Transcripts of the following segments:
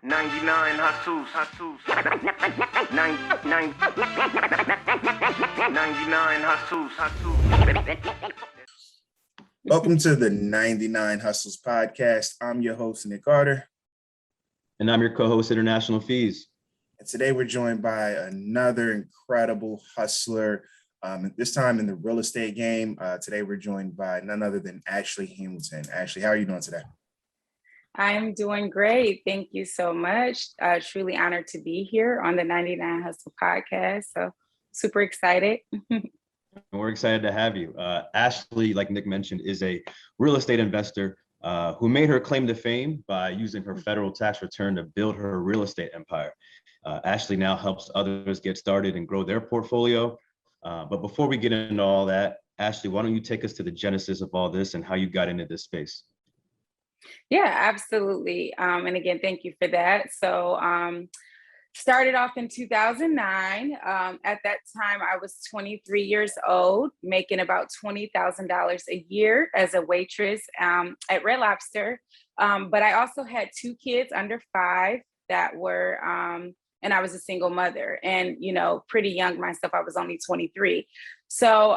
99 hustles. 99 hustles. Welcome to the 99 Hustles podcast. I'm your host, Nick Carter. And I'm your co-host, International Fees. And today we're joined by another incredible hustler, this time in the real estate game. Today we're joined by none other than Ashley Hamilton. Ashley, how are you doing today? I'm doing great. Thank you so much. Truly honored to be here on the 99 Hustle podcast. So super excited. And we're excited to have you. Ashley, like Nick mentioned, is a real estate investor who made her claim to fame by using her federal tax return to build her real estate empire. Ashley now helps others get started and grow their portfolio. But before we get into all that, Ashley, why don't you take us to the genesis of all this and how you got into this space? Yeah, absolutely. And again, thank you for that. So started off in 2009. At that time, I was 23 years old, making about $20,000 a year as a waitress at Red Lobster. But I also had two kids under 5 that were, and I was a single mother and, you know, pretty young myself. I was only 23. So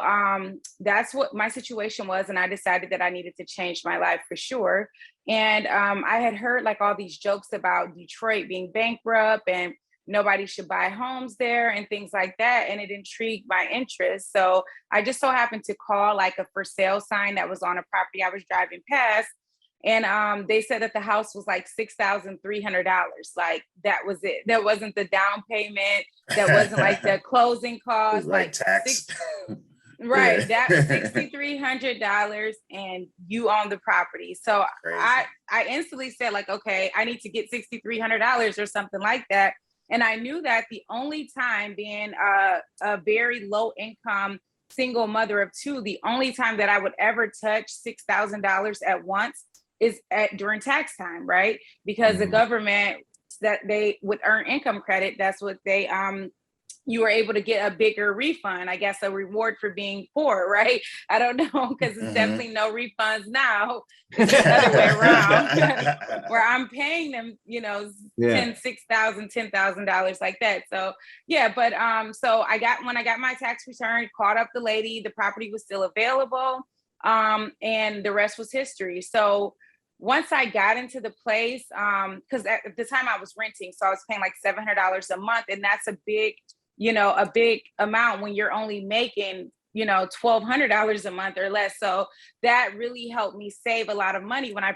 that's what my situation was. And I decided that I needed to change my life for sure. And I had heard like all these jokes about Detroit being bankrupt and nobody should buy homes there and things like that. And it intrigued my interest. So I just so happened to call like a for sale sign that was on a property I was driving past. And they said that the house was like $6,300. Like that was it. That wasn't the down payment. That wasn't like the closing costs. Like tax. Right. That was $6,300 and you own the property. So I instantly said like, okay, I need to get $6,300 or something like that. And I knew that the only time being a very low income single mother of 2, the only time that I would ever touch $6,000 at once is during tax time, right? Because the government, that they would earn income credit, that's what they, you were able to get a bigger refund, I guess a reward for being poor, right? I don't know, because it's definitely no refunds now. It's the other way around, where I'm paying them, you know, $6,000, $10,000 like that. So yeah, but so when I got my tax return, called up the lady, the property was still available, and the rest was history. So once I got into the place, because at the time I was renting, so I was paying like $700 a month, and that's a big amount when you're only making, you know, $1,200 a month or less. So that really helped me save a lot of money when I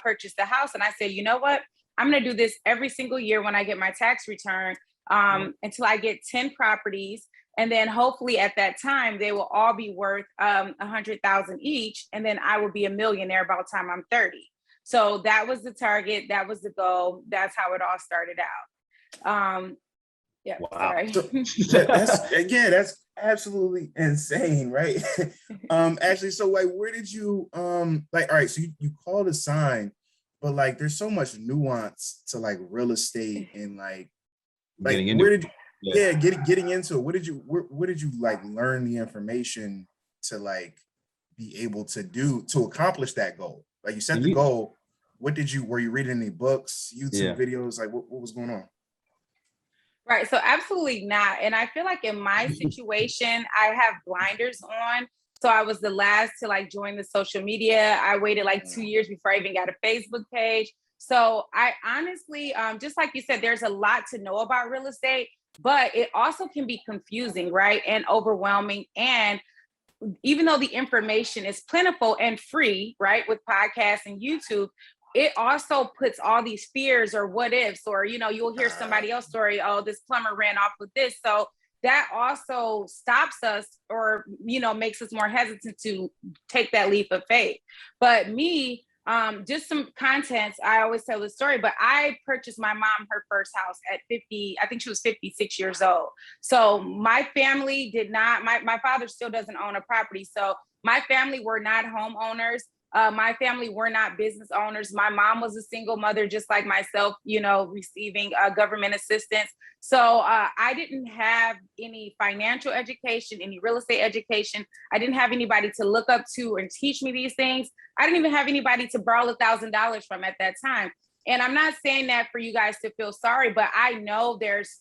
purchased the house. And I said, you know what, I'm going to do this every single year when I get my tax return, until I get 10 properties. And then hopefully at that time, they will all be worth $100,000 each. And then I will be a millionaire by the time I'm 30. So that was the target. That was the goal. That's how it all started out. Yeah. Wow. So, that's absolutely insane, right? Actually, so like, where did you like? All right, so you called a sign, but like, there's so much nuance to like real estate and like where did you? Getting into it. Where did you like learn the information to like be able to do to accomplish that goal? Like you set the goal. Were you reading any books, YouTube videos? Like what was going on? Right. So absolutely not. And I feel like in my situation, I have blinders on. So I was the last to like join the social media. I waited like 2 years before I even got a Facebook page. So I honestly, just like you said, there's a lot to know about real estate, but it also can be confusing, right? And overwhelming. And even though the information is plentiful and free, right, with podcasts and YouTube, it also puts all these fears or what ifs, or, you know, you'll hear somebody else's story. Oh, this plumber ran off with this. So that also stops us or, you know, makes us more hesitant to take that leap of faith. But me, just some contents, I always tell the story, but I purchased my mom her first house at 50, I think she was 56 years old. So my family did not, my father still doesn't own a property. So my family were not homeowners. My family were not business owners. My mom was a single mother, just like myself, you know, receiving government assistance. So I didn't have any financial education, any real estate education. I didn't have anybody to look up to and teach me these things. I didn't even have anybody to borrow $1,000 from at that time. And I'm not saying that for you guys to feel sorry, but I know there's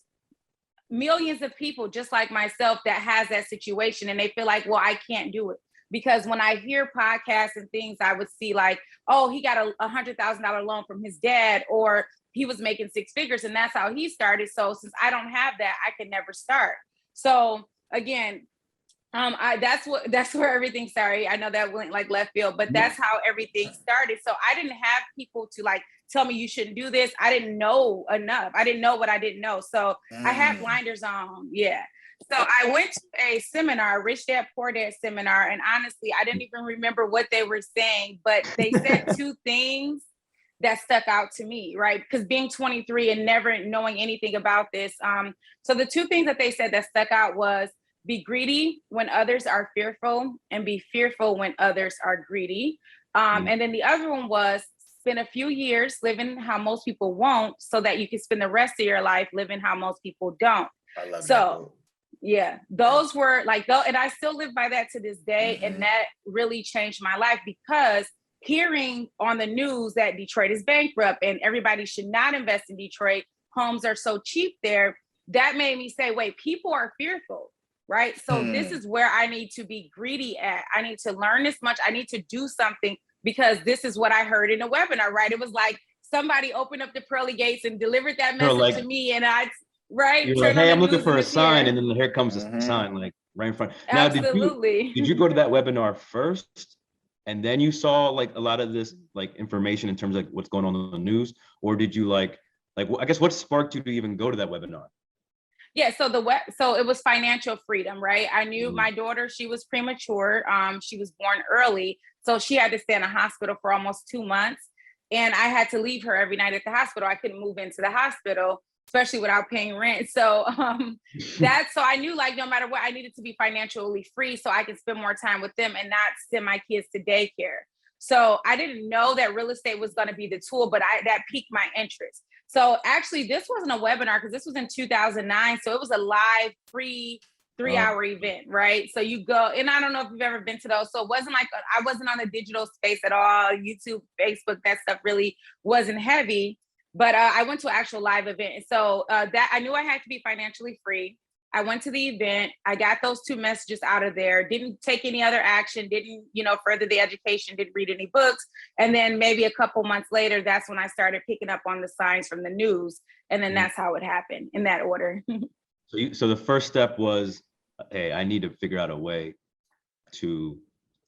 millions of people just like myself that has that situation, and they feel like, well, I can't do it. Because when I hear podcasts and things, I would see like, oh, he got a $100,000 loan from his dad, or he was making six figures and that's how he started. So since I don't have that, I can never start. So again, that's where everything, sorry, I know that went like left field, but that's how everything started. So I didn't have people to like tell me you shouldn't do this. I didn't know enough. I didn't know what I didn't know. So I had blinders on. Yeah. So I went to a seminar, Rich Dad Poor Dad seminar. And honestly, I didn't even remember what they were saying, but they said two things that stuck out to me, right? Because being 23 and never knowing anything about this. So the two things that they said that stuck out was be greedy when others are fearful, and be fearful when others are greedy. And then the other one was spend a few years living how most people won't, so that you can spend the rest of your life living how most people don't. I love that. Yeah, those were like, though, and I still live by that to this day. And that really changed my life, because hearing on the news that Detroit is bankrupt and everybody should not invest in Detroit, homes are so cheap there, that made me say, wait, people are fearful, right? So this is where I need to be greedy at. I need to learn this much. I need to do something, because this is what I heard in a webinar, right? It was like somebody opened up the pearly gates and delivered that message to me, and you're like, hey, I'm looking for a sign, and then here comes a sign, like right in front. Now, absolutely. Did you go to that webinar first, and then you saw like a lot of this like information in terms of like what's going on in the news, or did you like I guess what sparked you to even go to that webinar? Yeah, so so it was financial freedom, right? I knew my daughter, she was premature. She was born early, so she had to stay in a hospital for almost 2 months, and I had to leave her every night at the hospital. I couldn't move into the hospital, especially without paying rent. So so I knew like no matter what, I needed to be financially free so I could spend more time with them and not send my kids to daycare. So I didn't know that real estate was going to be the tool, but that piqued my interest. So actually this wasn't a webinar, because this was in 2009. So it was a live free 3-hour event, right? So you go, and I don't know if you've ever been to those. So it wasn't like, I wasn't on the digital space at all. YouTube, Facebook, that stuff really wasn't heavy. But I went to an actual live event. So that I knew I had to be financially free. I went to the event. I got those two messages out of there. Didn't take any other action. Didn't, further the education. Didn't read any books. And then maybe a couple months later, that's when I started picking up on the signs from the news. And then that's how it happened, in that order. So the first step was, hey, I need to figure out a way to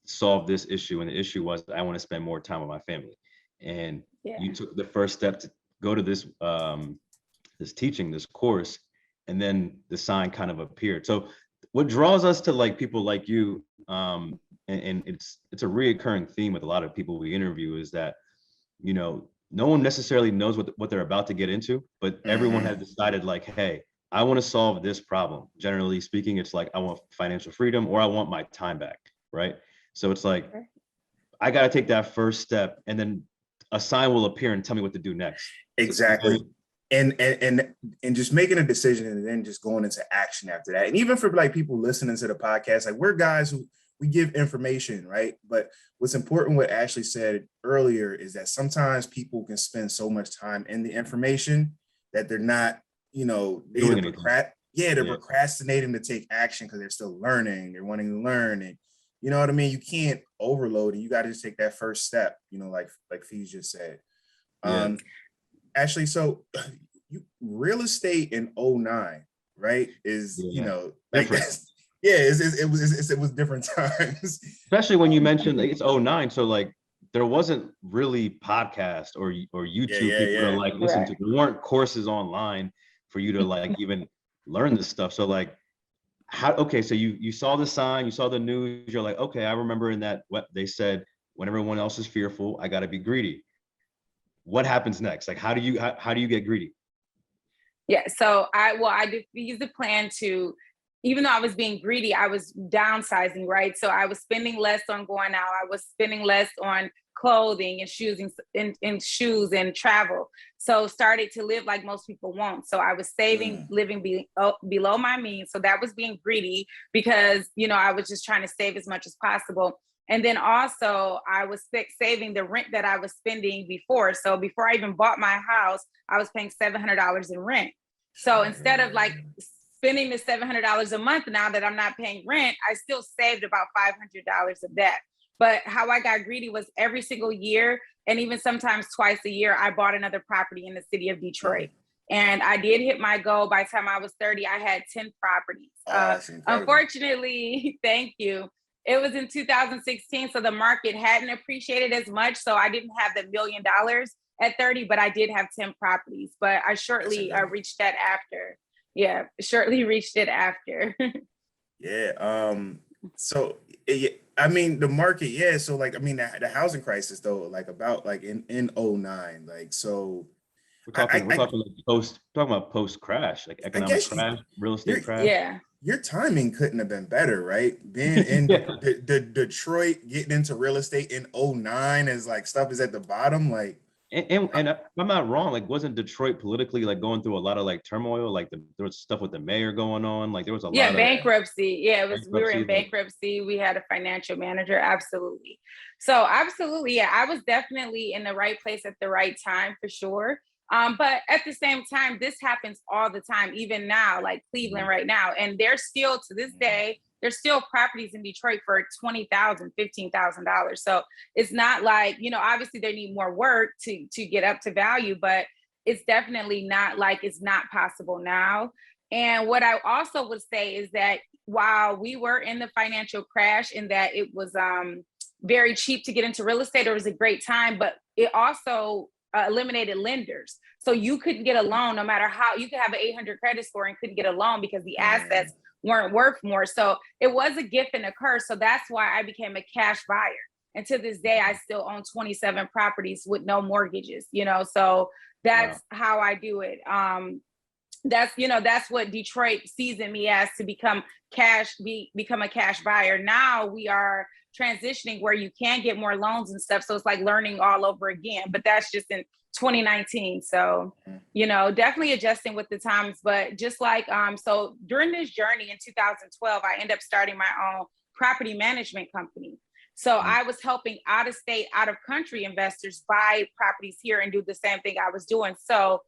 solve this issue. And the issue was, I want to spend more time with my family. And you took the first step to go to this this course, and then the sign kind of appeared. So what draws us to like people like you, and it's a reoccurring theme with a lot of people we interview, is that no one necessarily knows what they're about to get into, but everyone has decided like, hey, I want to solve this problem. Generally speaking, it's like, I want financial freedom, or I want my time back, right? So it's like, I got to take that first step, and then a sign will appear and tell me what to do next. Exactly. And just making a decision and then just going into action after that. And even for like people listening to the podcast, like we're guys who we give information, right? But what's important, what Ashley said earlier, is that sometimes people can spend so much time in the information that they're not, they're procrastinating to take action because they're still learning, they're wanting to learn. And you know what I mean? You can't overload, and you got to just take that first step, like Fees just said. Ashley, so real estate in 2009, right? Is it was different times. Especially when you mentioned like, it's 2009, so like there wasn't really podcast or YouTube people to like listen to. There weren't courses online for you to like even learn this stuff. So like, so you saw the sign, you saw the news, you're like, okay, I remember in that what they said, when everyone else is fearful, I got to be greedy. What happens next? Like, how do you get greedy? Yeah, so I did use the plan to, even though I was being greedy, I was downsizing, right? So I was spending less on going out. I was spending less on clothing and shoes and travel. So started to live like most people won't. So I was saving, living below my means. So that was being greedy, because, I was just trying to save as much as possible. And then also I was saving the rent that I was spending before. So before I even bought my house, I was paying $700 in rent. So instead of like spending the $700 a month, now that I'm not paying rent, I still saved about $500 of that. But how I got greedy was every single year, and even sometimes twice a year, I bought another property in the city of Detroit. And I did hit my goal. By the time I was 30, I had 10 properties. Unfortunately, thank you. It was in 2016, so the market hadn't appreciated as much. So I didn't have the $1 million at 30, but I did have 10 properties. But I shortly reached that after. Yeah, shortly reached it after. Yeah. So I mean the market, yeah. So like I mean the housing crisis though, like about like in 09, like so we're talking like talking about post crash, like economic crash, real estate crash. Yeah. Your timing couldn't have been better, right? Being in the Detroit, getting into real estate in 09 as like stuff is at the bottom, like. And if I'm not wrong, like wasn't Detroit politically like going through a lot of like turmoil? Like there was stuff with the mayor going on. Like there was a lot of bankruptcy. Yeah, it was. We were in bankruptcy, bankruptcy. We had a financial manager. Absolutely. So absolutely, yeah, I was definitely in the right place at the right time for sure. But at the same time, this happens all the time, even now, like Cleveland right now. And there's still, to this day, there's still properties in Detroit for $20,000, $15,000. So it's not like, you know, obviously they need more work to get up to value, but it's definitely not like it's not possible now. And what I also would say is that while we were in the financial crash and that it was very cheap to get into real estate, it was a great time, but it also eliminated lenders. So you couldn't get a loan no matter how, you could have an 800 credit score and couldn't get a loan because the assets weren't worth more. So it was a gift and a curse. So that's why I became a cash buyer. And to this day, I still own 27 properties with no mortgages, you know, so that's how I do it. That's, you know, that's what Detroit sees in me as, to become a cash buyer. Now we are transitioning where you can get more loans and stuff. So it's like learning all over again, but that's just in 2019. So, you know, definitely adjusting with the times, but just like, so during this journey in 2012, I ended up starting my own property management company. So I was helping out of state, out of country investors buy properties here and do the same thing I was doing. So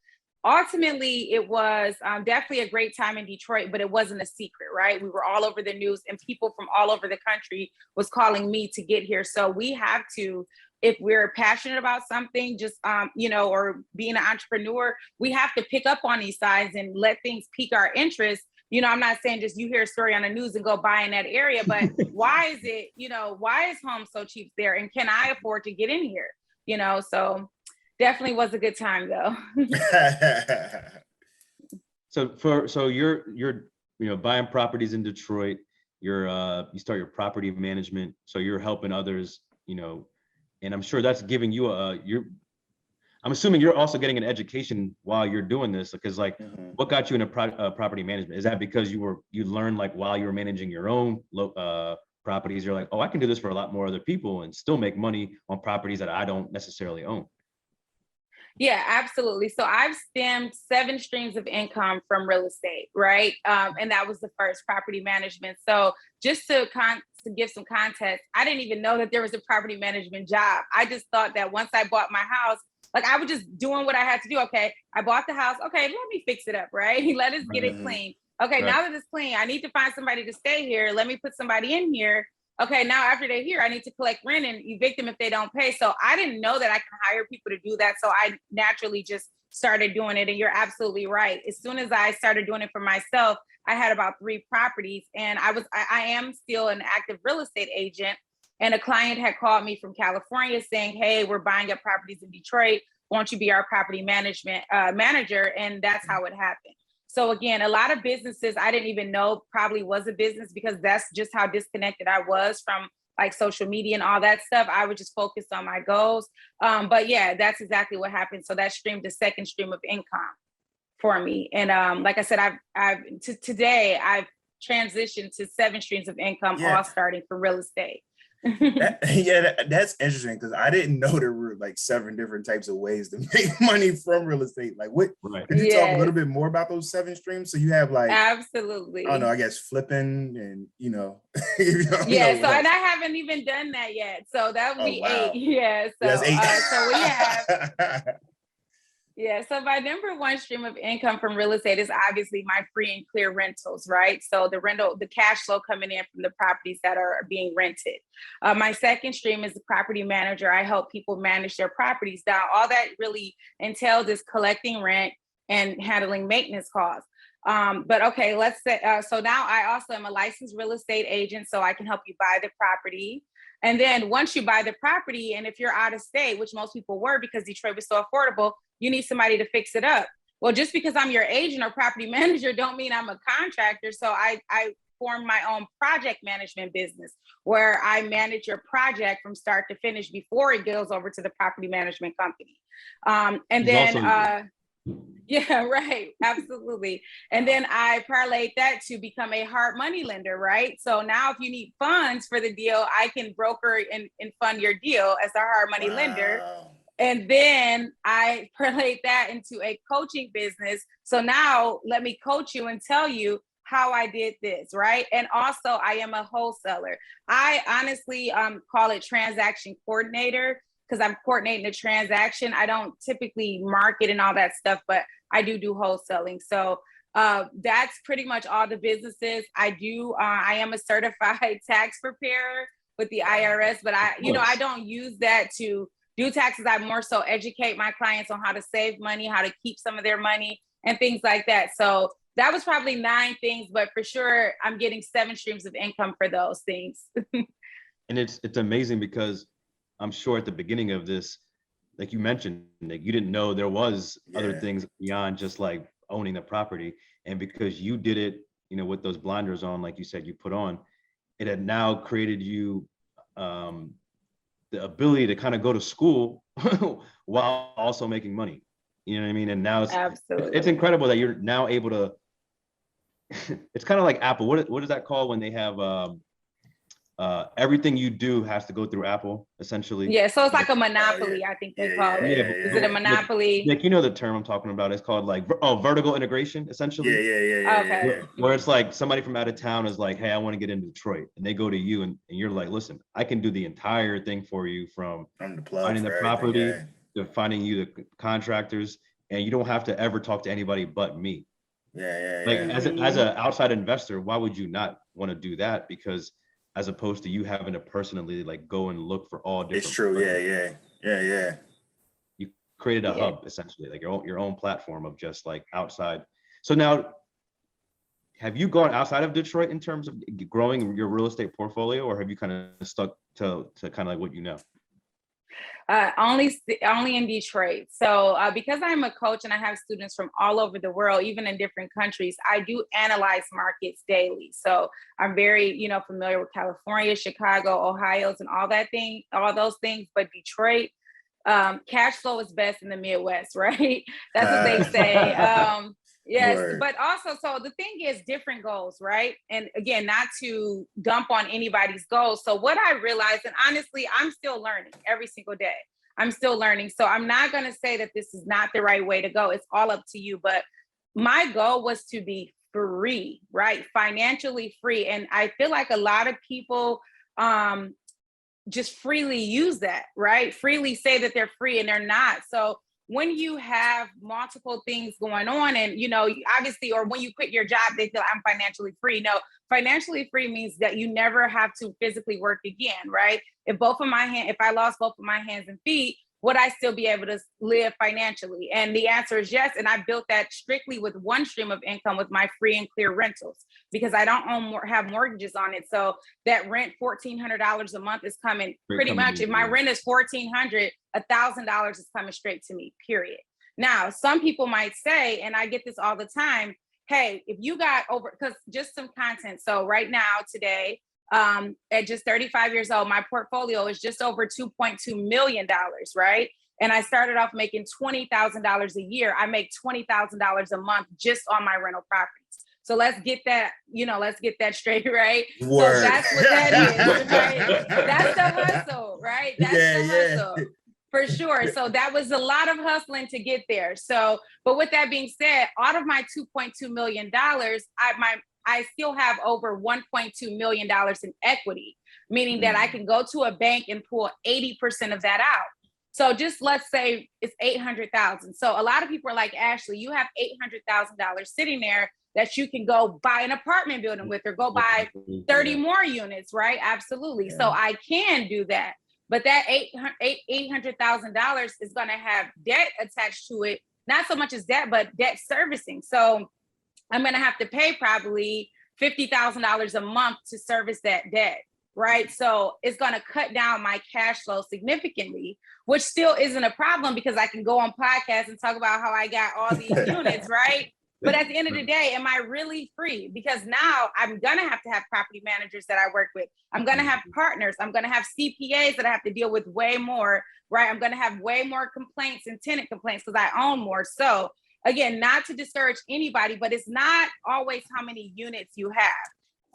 ultimately, it was definitely a great time in Detroit, but it wasn't a secret, right? We were all over the news and people from all over the country was calling me to get here. So we have to, if we're passionate about something, just, you know, or being an entrepreneur, we have to pick up on these signs and let things pique our interest. You know, I'm not saying just you hear a story on the news and go buy in that area, but why is it, you know, why is home so cheap there? And can I afford to get in here? You know, so definitely was a good time though. So you're you know, buying properties in Detroit, you start your property management, so you're helping others, you know, and I'm sure that's giving you I'm assuming you're also getting an education while you're doing this, because like what got you into property management? Is that because you learned like while you were managing your own properties, you're like, oh, I can do this for a lot more other people and still make money on properties that I don't necessarily own? Yeah, absolutely. So I've stemmed 7 streams of income from real estate, right? And that was the first, property management. So just to give some context, I didn't even know that there was a property management job. I just thought that once I bought my house, like I was just doing what I had to do. Okay, I bought the house. Okay, let me fix it up, right? Let us get it clean. Okay, now that it's clean, I need to find somebody to stay here. Let me put somebody in here. Okay, now after they're here, I need to collect rent and evict them if they don't pay. So I didn't know that I can hire people to do that. So I naturally just started doing it. And you're absolutely right. As soon as I started doing it for myself, I had about 3 properties, and I am still an active real estate agent. And a client had called me from California saying, hey, we're buying up properties in Detroit. Won't you be our property management manager? And that's how it happened. So again, a lot of businesses I didn't even know probably was a business, because that's just how disconnected I was from like social media and all that stuff. I was just focused on my goals. But yeah, that's exactly what happened. So that streamed the second stream of income for me. And like I said, today I've transitioned to 7 streams of income, all starting from real estate. That's interesting because I didn't know there were like 7 different types of ways to make money from real estate. Like, what? Right. Could you talk a little bit more about those 7 streams? So you have like, Absolutely. I don't know, I guess flipping and yeah. So and I haven't even done that yet. So that would be 8. Yeah. So that's 8. So we have. Yeah, so my number 1 stream of income from real estate is obviously my free and clear rentals, right? So the cash flow coming in from the properties that are being rented. My second stream is the property manager. I help people manage their properties. Now, all that really entails is collecting rent and handling maintenance costs. But okay, let's say, so now I also am a licensed real estate agent, so I can help you buy the property. And then once you buy the property, and if you're out of state, which most people were because Detroit was so affordable, you need somebody to fix it up. Well, just because I'm your agent or property manager don't mean I'm a contractor. So I formed my own project management business where I manage your project from start to finish before it goes over to the property management company. And then, yeah, right. Absolutely. And then I parlayed that to become a hard money lender, right? So now if you need funds for the deal, I can broker and fund your deal as a hard money lender. And then I parlayed that into a coaching business. So now let me coach you and tell you how I did this, right? And also I am a wholesaler. I honestly call it transaction coordinator because I'm coordinating the transaction. I don't typically market and all that stuff, but I do wholesaling. So that's pretty much all the businesses I do. I am a certified tax preparer with the IRS, but I don't use that to do taxes. I more so educate my clients on how to save money, how to keep some of their money and things like that. So that was probably 9 things, but for sure I'm getting 7 streams of income for those things. And it's amazing because I'm sure at the beginning of this, like you mentioned, like you didn't know there was other things beyond just like owning the property. And because you did it, with those blinders on, like you said, you put on, it had now created you the ability to kind of go to school while also making money. You know what I mean? And now it's incredible that you're now able to, it's kind of like Apple. What is that called when they have everything you do has to go through Apple, essentially? Yeah, so it's like a monopoly, I think they call it. Is it a monopoly? Like, the term I'm talking about. It's called like vertical integration, essentially. Okay. Where it's like somebody from out of town is like, hey, I want to get into Detroit, and they go to you, and you're like, listen, I can do the entire thing for you from finding the property to finding you the contractors, and you don't have to ever talk to anybody but me. As an outside investor, why would you not want to do that? Because as opposed to you having to personally like go and look for all different. It's true. Yeah. You created a hub, essentially, like your own platform of just like outside. So now, have you gone outside of Detroit in terms of growing your real estate portfolio, or have you kind of stuck to kind of like what you know? Only in Detroit. So because I'm a coach and I have students from all over the world, even in different countries, I do analyze markets daily. So I'm very, familiar with California, Chicago, Ohio's, and all those things. But Detroit, cash flow is best in the Midwest, right? That's what they say. Yes, right. But also, so the thing is different goals, right? And again, not to dump on anybody's goals. So what I realized, and honestly, I'm still learning every single day. I'm still learning. So I'm not going to say that this is not the right way to go. It's all up to you. But my goal was to be free, right? Financially free. And I feel like a lot of people just freely use that, right? Freely say that they're free and they're not. So when you have multiple things going on and, obviously, or when you quit your job, they feel I'm financially free. No, financially free means that you never have to physically work again, right? If I lost both of my hands and feet, would I still be able to live financially? And the answer is yes. And I built that strictly with 1 stream of income with my free and clear rentals because I don't have mortgages on it. So that rent, $1,400 a month is coming pretty much. If my rent is $1,400, $1,000 is coming straight to me, period. Now, some people might say, and I get this all the time, hey, if you got because just some content. So right now, today, at just 35 years old, my portfolio is just over $2.2 million, right? And I started off making $20,000 a year. I make $20,000 a month just on my rental properties. So let's get that, let's get that straight, right? Word. So that's what that is, right? That's the hustle, right? That's the hustle. For sure. So that was a lot of hustling to get there. So, but with that being said, out of my $2.2 million, I still have over $1.2 million in equity, meaning that I can go to a bank and pull 80% of that out. So just let's say it's $800,000. So a lot of people are like, Ashley, you have $800,000 sitting there that you can go buy an apartment building with, or go buy 30 more units, right? Absolutely. Yeah. So I can do that. But that $800,000 is going to have debt attached to it. Not so much as debt, but debt servicing. So I'm going to have to pay probably $50,000 a month to service that debt, right? So it's going to cut down my cash flow significantly, which still isn't a problem because I can go on podcasts and talk about how I got all these units, right? But at the end of the day, am I really free? Because now I'm going to have property managers that I work with. I'm going to have partners. I'm going to have CPAs that I have to deal with way more, right? I'm going to have way more complaints and tenant complaints because I own more. So again, not to discourage anybody, but it's not always how many units you have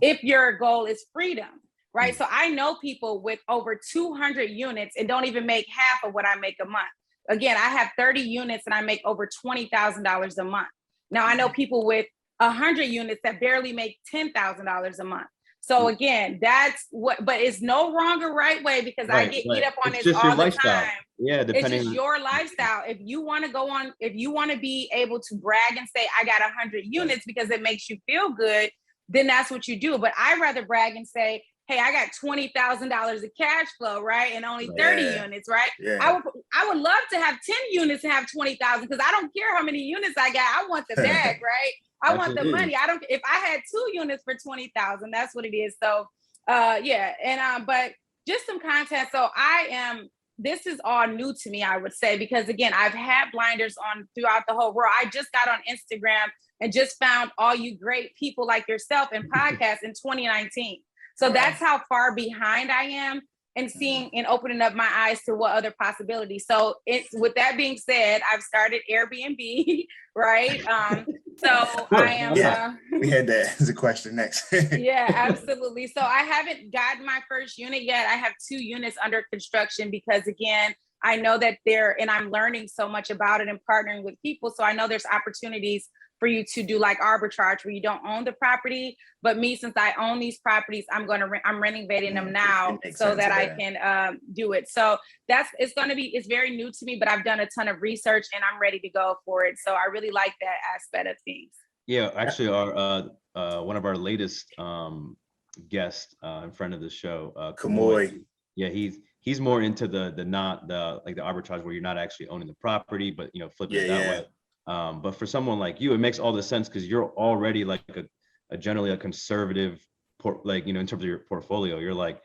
if your goal is freedom, right? So I know people with over 200 units and don't even make half of what I make a month. Again, I have 30 units and I make over $20,000 a month. Now I know people with 100 units that barely make $10,000 a month. So again, that's what, but it's no wrong or right way because I get eat up on this all the time. Yeah, it's just your lifestyle. If you want to go on, if you want to be able to brag and say, I got 100 units because it makes you feel good, then that's what you do. But I'd rather brag and say, hey, I got $20,000 of cash flow, right? And only 30 units, right? Yeah. I would love to have 10 units and have 20,000 because I don't care how many units I got. I want the bag, right? I want the money. If I had 2 units for 20,000, that's what it is. So, yeah. And, but just some content. So this is all new to me, I would say, because again, I've had blinders on throughout the whole world. I just got on Instagram and just found all you great people like yourself in podcasts in 2019. So that's how far behind I am and seeing and opening up my eyes to what other possibilities. So with that being said, I've started Airbnb, right? So I am. We had that as a question next. Yeah, absolutely. So I haven't gotten my first unit yet. I have 2 units under construction because again, I know that and I'm learning so much about it and partnering with people. So I know there's opportunities for you to do like arbitrage where you don't own the property, but me, since I own these properties, I'm renovating them now so that I can do it. So it's very new to me, but I've done a ton of research and I'm ready to go for it. So I really like that aspect of things. Yeah, actually one of our latest guests in front of the show, Kamoy. Yeah, he's more into the arbitrage where you're not actually owning the property, but flipping it that way. But for someone like you, it makes all the sense because you're already like a generally a conservative, in terms of your portfolio. You're like,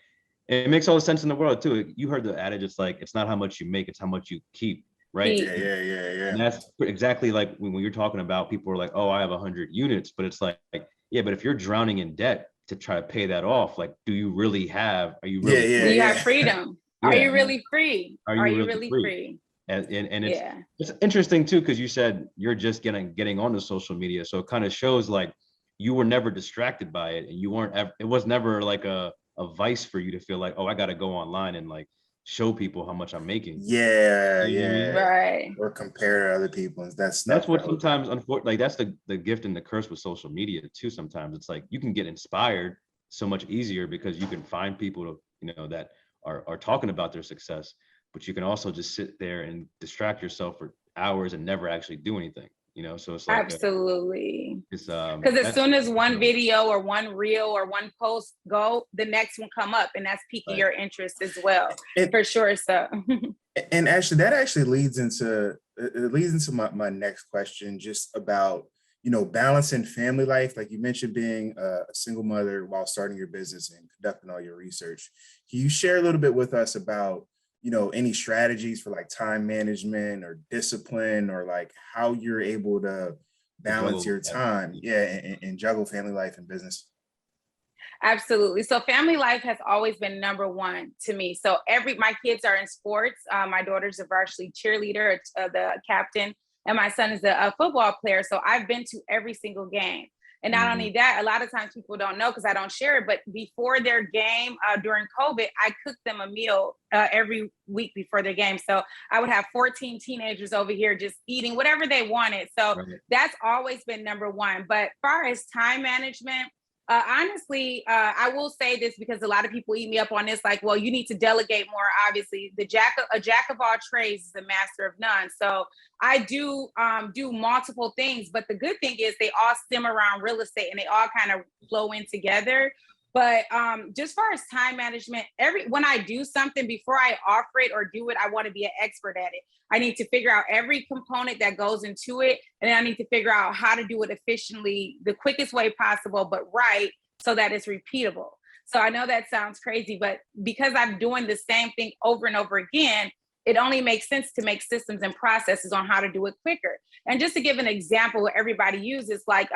it makes all the sense in the world too. You heard the adage, it's like, it's not how much you make, it's how much you keep, right? Yeah. And that's exactly like when you're talking about people are like, oh, I have 100 units, but it's like, yeah, but if you're drowning in debt to try to pay that off, like, do you really have, are you really free? Do you have freedom? Are you really free? Are you really free? And it's interesting too, because you said you're just getting onto social media. So it kind of shows like you were never distracted by it and you weren't ever, it was never like a vice for you to feel like, oh, I got to go online and like show people how much I'm making. Right. Or compare to other people. That's what sometimes, unfortunately, like that's the gift and the curse with social media too. Sometimes it's like you can get inspired so much easier because you can find people that are talking about their success. But you can also just sit there and distract yourself for hours and never actually do anything, so it's like absolutely. It's because as soon as one video or one reel or one post go, the next one come up and that's piquing your interest as well, for sure. So and actually that actually leads into my next question, just about balancing family life. Like you mentioned, being a single mother while starting your business and conducting all your research. Can you share a little bit with us about any strategies for like time management or discipline, or like how you're able to balance your time and juggle family life and business? Absolutely. So family life has always been number one to me. So my kids are in sports. My daughter's a varsity cheerleader, the captain, and my son is a football player. So I've been to every single game. And not only that, a lot of times people don't know because I don't share it, but before their game during COVID, I cooked them a meal every week before their game. So I would have 14 teenagers over here just eating whatever they wanted. So that's always been number one. But as far as time management, honestly, I will say this because a lot of people eat me up on this, like, well, you need to delegate more. Obviously, a jack of all trades is a master of none. So I do multiple things, but the good thing is they all stem around real estate and they all kind of flow in together. But just far as time management, when I do something, before I offer it or do it, I want to be an expert at it. I need to figure out every component that goes into it. And then I need to figure out how to do it efficiently, the quickest way possible, but right, so that it's repeatable. So I know that sounds crazy, but because I'm doing the same thing over and over again, it only makes sense to make systems and processes on how to do it quicker. And just to give an example, what everybody uses, like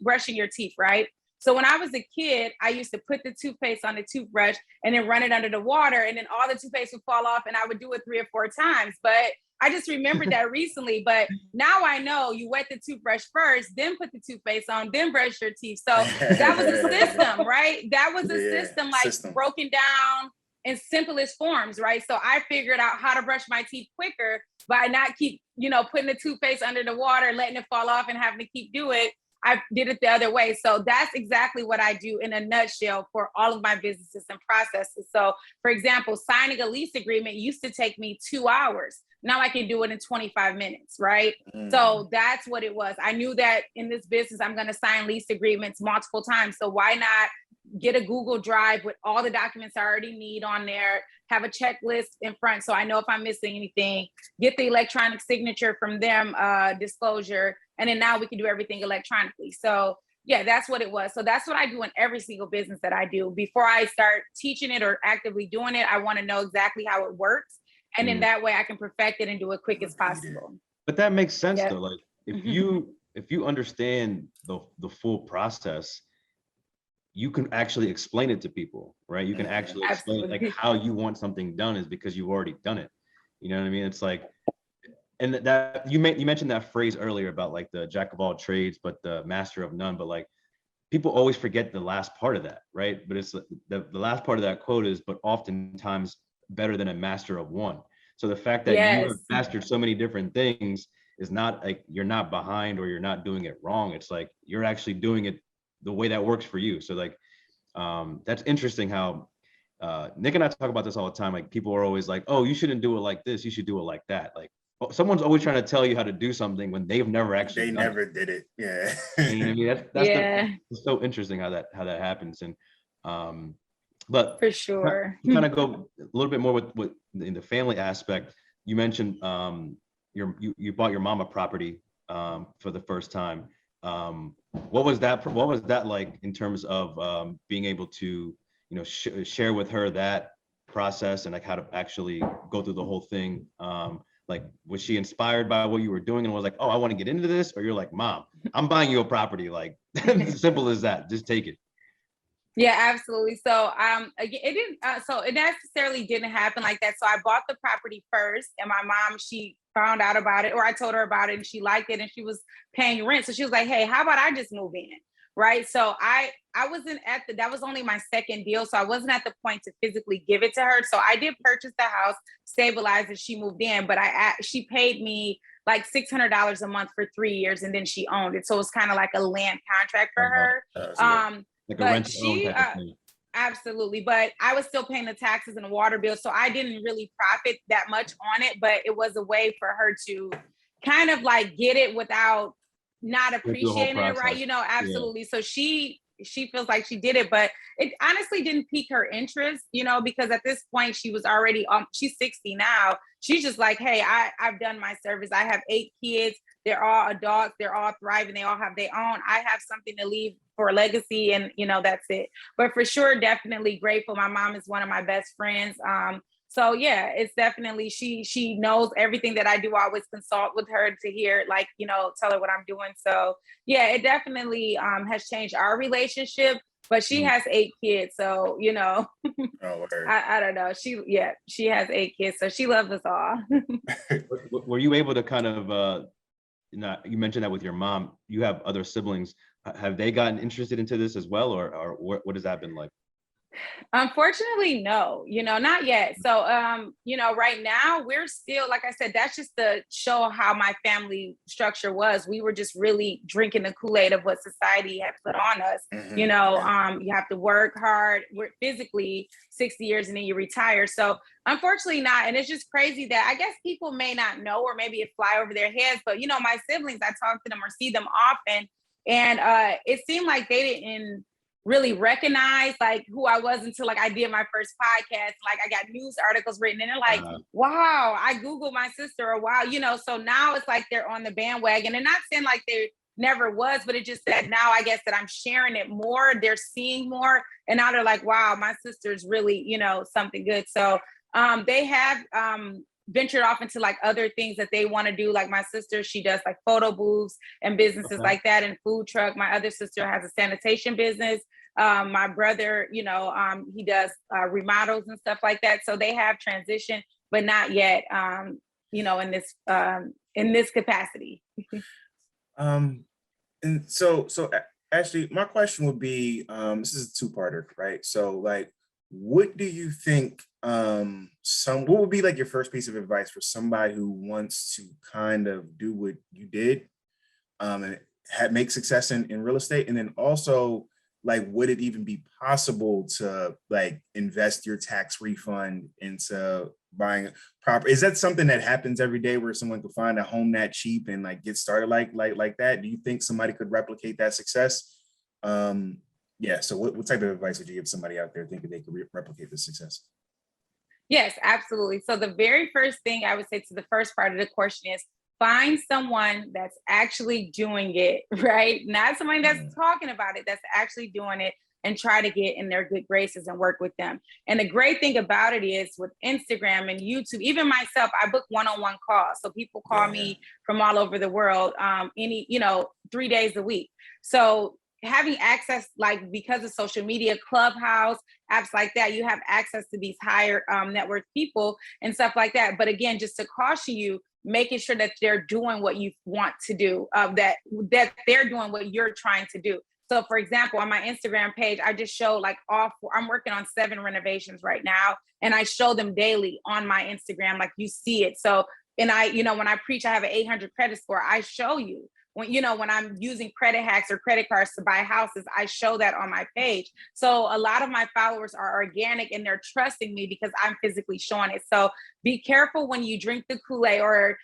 brushing your teeth, right? So when I was a kid, I used to put the toothpaste on the toothbrush and then run it under the water, and then all the toothpaste would fall off, and I would do it 3 or 4 times. But I just remembered that recently. But now I know you wet the toothbrush first, then put the toothpaste on, then brush your teeth. So that was a system, right? That was a system, like broken down in simplest forms, right? So I figured out how to brush my teeth quicker by not keep, putting the toothpaste under the water, letting it fall off and having to keep do it. I did it the other way. So that's exactly what I do in a nutshell for all of my businesses and processes. So for example, signing a lease agreement used to take me 2 hours. Now I can do it in 25 minutes, right? So that's what it was. I knew that in this business, I'm going to sign lease agreements multiple times. So why not get a Google Drive with all the documents I already need on there, have a checklist in front so I know if I'm missing anything, get the electronic signature from them, disclosure, and then now we can do everything electronically. So yeah, that's what it was. So that's what I do in every single business that I do. Before I start teaching it or actively doing it, I want to know exactly how it works. And then that way I can perfect it and do it quick as possible. But that makes sense though. Like if you understand the full process, you can actually explain it to people, right? You can actually explain like how you want something done is because you've already done it. You know what I mean? It's like, and that you mentioned that phrase earlier about like the jack of all trades, but the master of none. But like people always forget the last part of that, right? But it's the last part of that quote is, but oftentimes better than a master of one. So the fact that you have mastered so many different things is not like you're not behind or you're not doing it wrong. It's like you're actually doing it the way that works for you. So like, that's interesting how Nick and I talk about this all the time. Like people are always like, oh, you shouldn't do it like this. You should do it like that. Like someone's always trying to tell you how to do something when they've never actually did it. Yeah. You know what I mean? That's so interesting how that happens. And but for sure, kind of go a little bit more with in the family aspect. You mentioned you bought your mama property for the first time. What was that like in terms of being able to share with her that process and like how to actually go through the whole thing? Like was she inspired by what you were doing and was like, oh, I want to get into this? Or you're like, Mom, I'm buying you a property, like simple as that, just take it? Yeah, absolutely. So it necessarily didn't happen like that. So I bought the property first, and my mom, she found out about it, or I told her about it, and she liked it, and she was paying rent. So she was like, hey, how about I just move in? Right. So I wasn't that was only my second deal. So I wasn't at the point to physically give it to her. So I did purchase the house, stabilize it, she moved in, but she paid me like $600 a month for 3 years, and then she owned it. So it was kind of like a land contract for her. Like a rent to own type of thing. Absolutely. But I was still paying the taxes and the water bill. So I didn't really profit that much on it, but it was a way for her to kind of like get it without not appreciating it, right? Absolutely. Yeah. So she feels like she did it, but it honestly didn't pique her interest, because at this point she was already, she's 60 now. She's just like, hey, I've done my service. I have 8 kids. They're all adults. They're all thriving. They all have their own. I have something to leave for a legacy, and that's it. But for sure, definitely grateful. My mom is one of my best friends. So yeah, it's definitely, she knows everything that I do. I always consult with her to hear, like, tell her what I'm doing. So yeah, it definitely has changed our relationship, but she has 8 kids. So, I don't know. She has 8 kids. So she loves us all. Were you able to kind of you mentioned that with your mom, you have other siblings. Have they gotten interested into this as well, or what has that been like? Unfortunately, no, not yet. So, right now we're still, like I said, that's just to show how my family structure was. We were just really drinking the Kool-Aid of what society had put on us. You have to work hard. We're physically 60 years and then you retire. So unfortunately not. And it's just crazy that I guess people may not know, or maybe it fly over their heads, but my siblings, I talk to them or see them often. And it seemed like they didn't really recognize like who I was until like I did my first podcast. Like I got news articles written and they're like, wow, I Googled my sister, or wow, so now it's like they're on the bandwagon. And not saying like they never was, but it just that now I guess that I'm sharing it more, they're seeing more, and now they're like, wow, my sister's really, something good. So they have ventured off into like other things that they want to do. Like my sister, she does like photo booths and businesses like that, and food truck. My other sister has a sanitation business. My brother, he does remodels and stuff like that. So they have transitioned, but not yet, in this capacity. And so Ashley, my question would be, this is a two-parter, right? So like, what do you think, what would be like your first piece of advice for somebody who wants to kind of do what you did, and make success in real estate? And then also, like, would it even be possible to like invest your tax refund into buying a property? Is that something that happens every day where someone could find a home that cheap and like get started like that? Do you think somebody could replicate that success? Yeah. So what type of advice would you give somebody out there thinking they could replicate this success? Yes, absolutely. So the very first thing I would say to the first part of the question is find someone that's actually doing it, right? Not somebody that's talking about it, that's actually doing it, and try to get in their good graces and work with them. And the great thing about it is with Instagram and YouTube, even myself, I book one-on-one calls. So people call me from all over the world, 3 days a week. So having access, like because of social media, Clubhouse, apps like that, you have access to these higher net worth people and stuff like that. But again, just to caution you, making sure that they're doing what you want to do, that they're doing what you're trying to do. So for example, on my Instagram page, I just show like I'm working on 7 renovations right now, and I show them daily on my Instagram, like you see it. So, and I, when I preach, I have an 800 credit score. I show you when I'm using credit hacks or credit cards to buy houses, I show that on my page. So a lot of my followers are organic and they're trusting me because I'm physically showing it. So be careful when you drink the Kool-Aid or,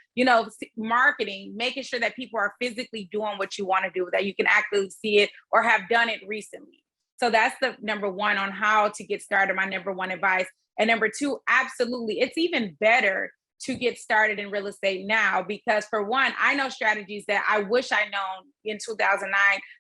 marketing, making sure that people are physically doing what you want to do, that you can actually see it or have done it recently. So that's the number one on how to get started, my number one advice. And number two, absolutely, it's even better to get started in real estate now, because for one, I know strategies that I wish I known in 2009.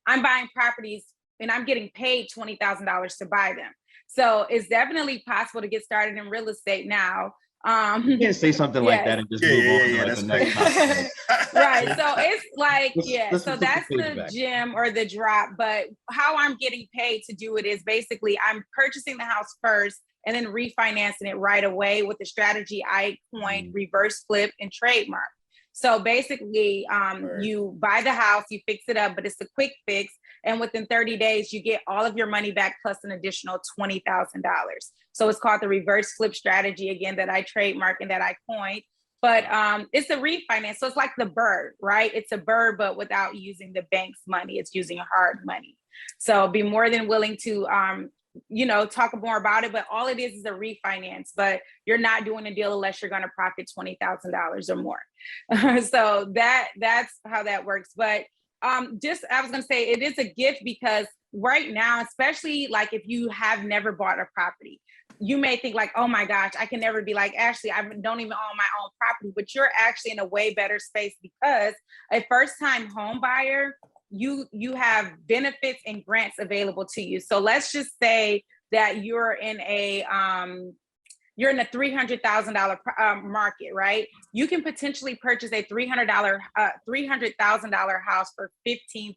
I'm buying properties and I'm getting paid $20,000 to buy them. So it's definitely possible to get started in real estate now. You can't say something like that and just move on to like the next topic. Right. So it's like, so that's the back. gem or the drop. But how I'm getting paid to do it is basically I'm purchasing the house first and then refinancing it right away with the strategy I coined, reverse flip and trademark. So basically, you buy the house, you fix it up, but it's a quick fix. And within 30 days, you get all of your money back plus an additional $20,000. So it's called the reverse flip strategy, again, that I trademark and that I coined. But it's a refinance. So it's like the bird, right? It's a bird, but without using the bank's money. It's using hard money. So be more than willing to talk more about it, but all it is a refinance, but you're not doing a deal unless you're going to profit $20,000 or more. So that's how that works. But I was going to say it is a gift because right now, especially like if you have never bought a property, you may think like, oh my gosh, I can never be like Ashley, I don't even own my own property, but you're actually in a way better space because a first-time home buyer, you have benefits and grants available to you. So let's just say that you're in a $300,000 market, right? You can potentially purchase a $300,000 house for $15,000,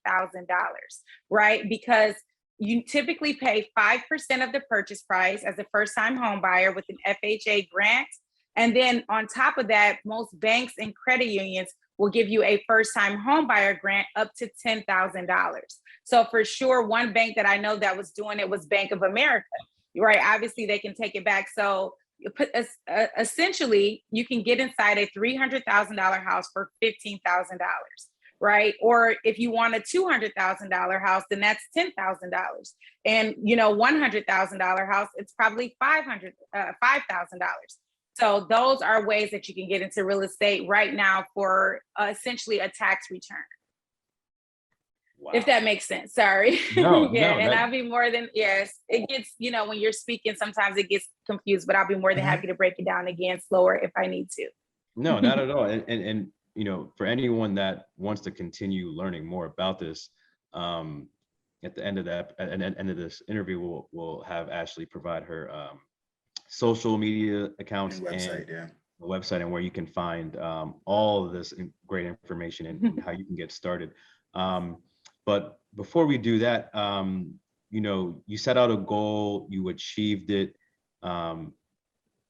right? Because you typically pay 5% of the purchase price as a first-time home buyer with an FHA grant. And then on top of that, most banks and credit unions will give you a first-time home buyer grant up to $10,000. So for sure, one bank that I know that was doing it was Bank of America, right? Obviously, they can take it back. So essentially, you can get inside a $300,000 house for $15,000, right? Or if you want a $200,000 house, then that's $10,000. And $100,000 house, it's probably $5,000. So those are ways that you can get into real estate right now for essentially a tax return. Wow. If that makes sense. Sorry. No, and I'll be more than, yes, it gets, when you're speaking, sometimes it gets confused, but I'll be more than happy to break it down again slower if I need to. No, not at all. And for anyone that wants to continue learning more about this, at the end of this interview, we'll have Ashley provide her social media accounts and the website, and where you can find all of this great information and how you can get started. But before we do that, you set out a goal, you achieved it, and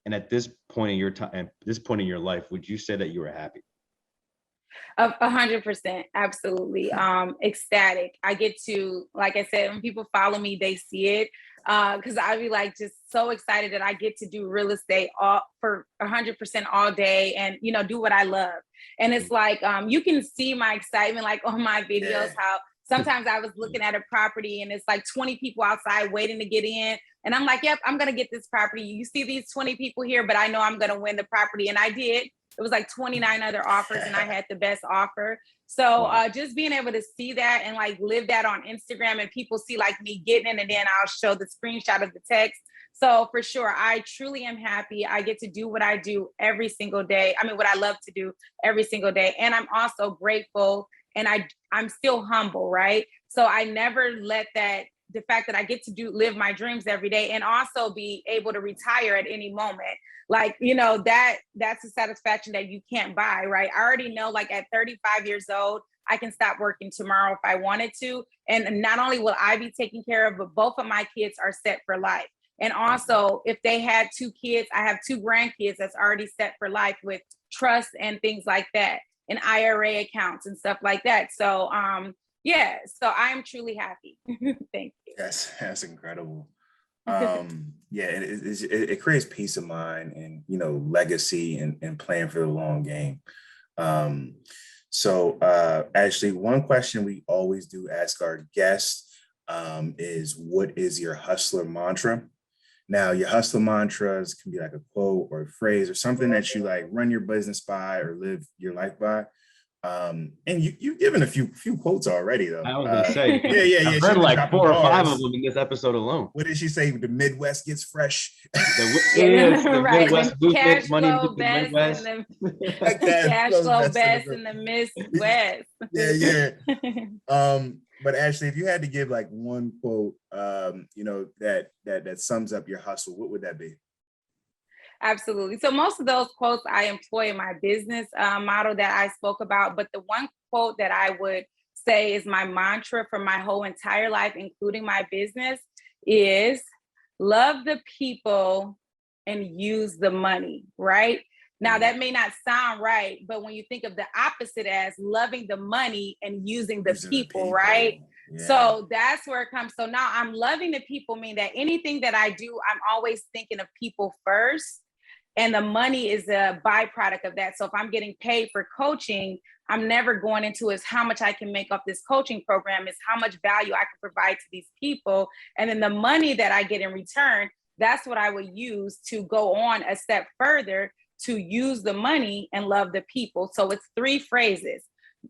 at this point in your time, at this point in your life, would you say that you were happy? 100%, absolutely. Ecstatic. I get to, like I said, when people follow me, they see it. Because I'd be like just so excited that I get to do real estate for 100% all day and do what I love. And it's like you can see my excitement like on my videos, how sometimes I was looking at a property and it's like 20 people outside waiting to get in. And I'm like, yep, I'm gonna get this property. You see these 20 people here, but I know I'm gonna win the property. And I did. It was like 29 other offers and I had the best offer. So just being able to see that and like live that on Instagram and people see like me getting it, and then I'll show the screenshot of the text. So for sure, I truly am happy. I get to do what I do every single day. I mean, what I love to do every single day. And I'm also grateful and I'm still humble, right? So I never let the fact that I get to live my dreams every day and also be able to retire at any moment. Like, that's a satisfaction that you can't buy, right? I already know like at 35 years old, I can stop working tomorrow if I wanted to. And not only will I be taken care of, but both of my kids are set for life. And also if they had 2 kids, I have 2 grandkids that's already set for life with trust and things like that and IRA accounts and stuff like that. So, so I'm truly happy. Thank you. That's incredible. It creates peace of mind and legacy and playing for the long game. Actually, one question we always do ask our guests is, what is your hustler mantra? Now, your hustler mantras can be like a quote or a phrase or something that you like run your business by or live your life by. And you've given a few quotes already, though. I was gonna say, I've heard like 4 or 5 of them in this episode alone. What did she say? The Midwest gets fresh. The right. Midwest Cash money flow best Midwest. Cash flow best in the Midwest. But Ashley, if you had to give like one quote, that sums up your hustle, what would that be? Absolutely. So most of those quotes I employ in my business model that I spoke about, but the one quote that I would say is my mantra for my whole entire life, including my business, is love the people and use the money, right? Now that may not sound right, but when you think of the opposite as loving the money and using the people, right? Yeah. So that's where it comes. So now I'm loving the people, mean that anything that I do, I'm always thinking of people first. And the money is a byproduct of that. So if I'm getting paid for coaching, I'm never going into is how much I can make off this coaching program, is how much value I can provide to these people. And then the money that I get in return, that's what I would use to go on a step further to use the money and love the people. So it's 3 phrases: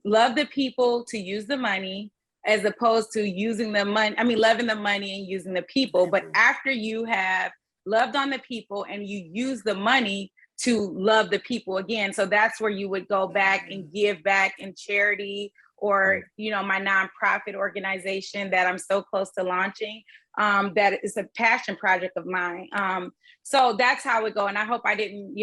love the people to use the money, as opposed to using the money. I mean, loving the money and using the people. But after you have loved on the people and you use the money to love the people again. So that's where you would go back and give back in charity, or, my nonprofit organization that I'm so close to launching. That is a passion project of mine. So that's how it go. And I hope I didn't,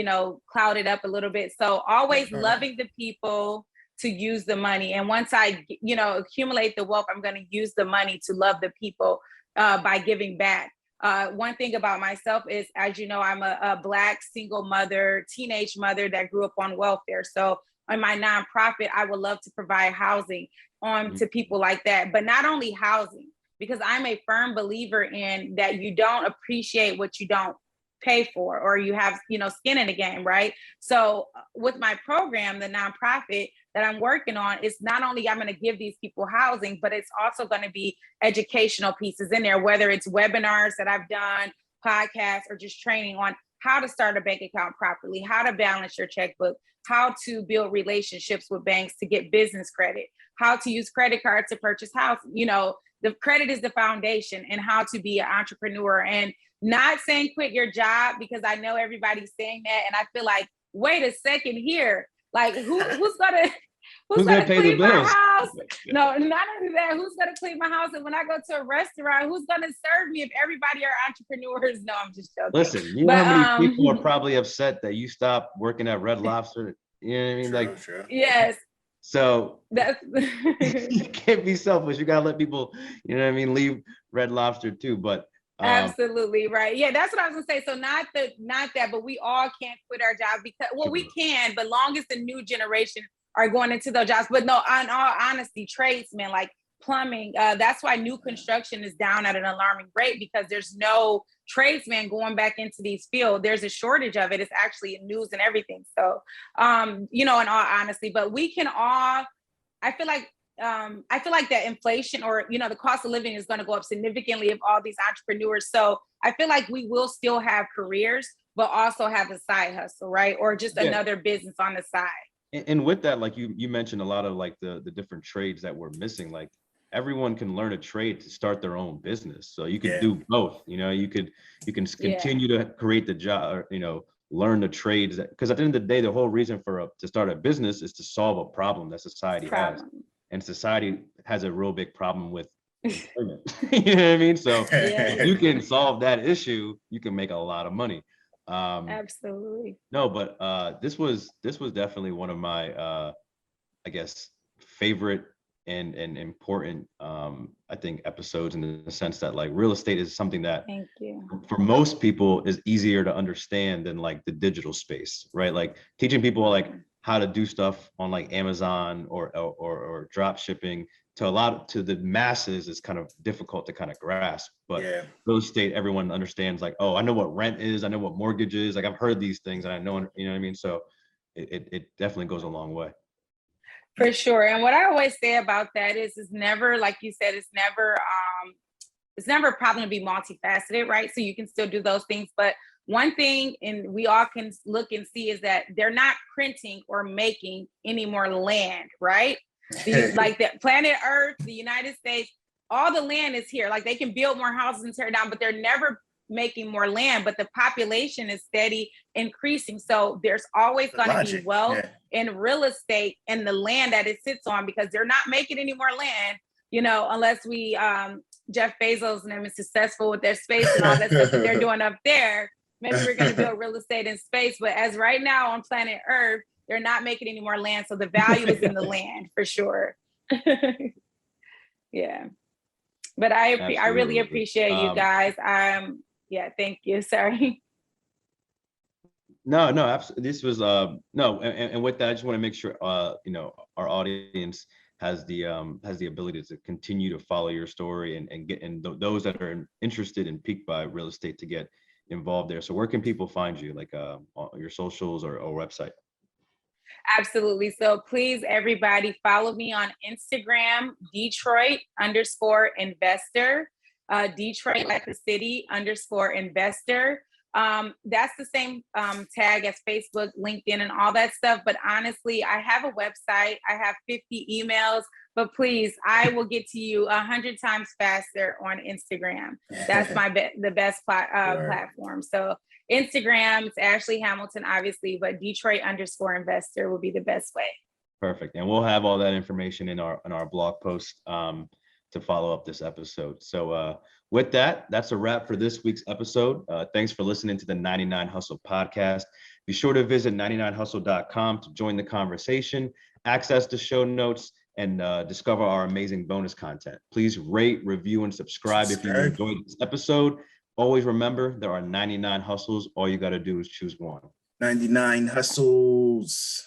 cloud it up a little bit. So always loving the people to use the money. And once I, accumulate the wealth, I'm going to use the money to love the people by giving back. One thing about myself is, as you know, I'm a Black single mother, teenage mother that grew up on welfare. So in my nonprofit, I would love to provide housing to people like that, but not only housing, because I'm a firm believer in that you don't appreciate what you don't pay for, or you have, skin in the game, right? So with my program, the nonprofit that I'm working on, is not only I'm going to give these people housing, but it's also going to be educational pieces in there, whether it's webinars that I've done, podcasts, or just training on how to start a bank account properly, how to balance your checkbook, how to build relationships with banks to get business credit, how to use credit cards to purchase housing. The credit is the foundation, and how to be an entrepreneur. And not saying quit your job, because I know everybody's saying that. And I feel like, wait a second here. Like who's gonna pay the clean my bills? house? No, not only that, who's gonna clean my house? And when I go to a restaurant, who's gonna serve me if everybody are entrepreneurs? No, I'm just joking. Listen, you know how many people are probably upset that you stopped working at Red Lobster? You know what I mean? True. Yes. So That's you can't be selfish. You gotta let people, leave Red Lobster too. But absolutely right. Yeah, that's what I was gonna say. So not that, but we all can't quit our job, because we can, but long as the new generation are going into those jobs. But no, in all honesty, tradesmen like plumbing, that's why new construction is down at an alarming rate, because there's no tradesmen going back into these fields. There's a shortage of it. It's actually in news and everything. So, in all honesty, but we can all, I feel like that inflation, or, the cost of living is going to go up significantly of all these entrepreneurs. So I feel like we will still have careers, but also have a side hustle, right? Or just another business on the side. And with that, like you mentioned a lot of like the different trades that we're missing. Like everyone can learn a trade to start their own business. So you can do both. You can continue to create the job, or, learn the trades, because at the end of the day, the whole reason to start a business is to solve a problem that society has. And society has a real big problem with employment. You know what I mean? So if you can solve that issue, you can make a lot of money. Absolutely. No, but this was definitely one of my I guess favorite and important I think episodes, in the sense that like real estate is something that Thank you. for most people is easier to understand than like the digital space, right? Like teaching people like how to do stuff on like Amazon or drop shipping to the masses is kind of difficult to kind of grasp. But real estate, everyone understands like, oh, I know what rent is, I know what mortgage is, like I've heard these things and I know, you know what I mean? So it definitely goes a long way. For sure. And what I always say about that is never, like you said, it's never a problem to be multifaceted, right? So you can still do those things. But one thing, and we all can look and see, is that they're not printing or making any more land, right? Like the planet Earth, the United States, all the land is here. Like they can build more houses and tear it down, but they're never making more land. But the population is steady increasing. So there's always going to be wealth in real estate and the land that it sits on, because they're not making any more land, unless we, Jeff Bezos and them is successful with their space and all that stuff that they're doing up there. Maybe we're going to build real estate in space. But as right now on planet Earth, they're not making any more land. So the value is in the land for sure. Yeah. But I really appreciate you guys. Thank you. Sorry. No, absolutely. This was no, and with that, I just want to make sure our audience has the ability to continue to follow your story and get, and those that are interested and piqued by real estate to get involved there. So where can people find you, like your socials or website? Absolutely. So please, everybody, follow me on Instagram, Detroit_investor, Detroit like the city _investor. That's the same tag as Facebook, LinkedIn, and all that stuff. But honestly, I have a website. I have 50 emails. But please, I will get to you 100 times faster on Instagram. That's the best platform. So Instagram, it's Ashley Hamilton, obviously, but Detroit_investor will be the best way. Perfect. And we'll have all that information in our blog post to follow up this episode. So with that, that's a wrap for this week's episode. Thanks for listening to the 99 Hustle podcast. Be sure to visit 99hustle.com to join the conversation, access the show notes, and discover our amazing bonus content. Please rate, review, and subscribe if you enjoyed this episode. Always remember, there are 99 hustles. All you got to do is choose one. 99 hustles.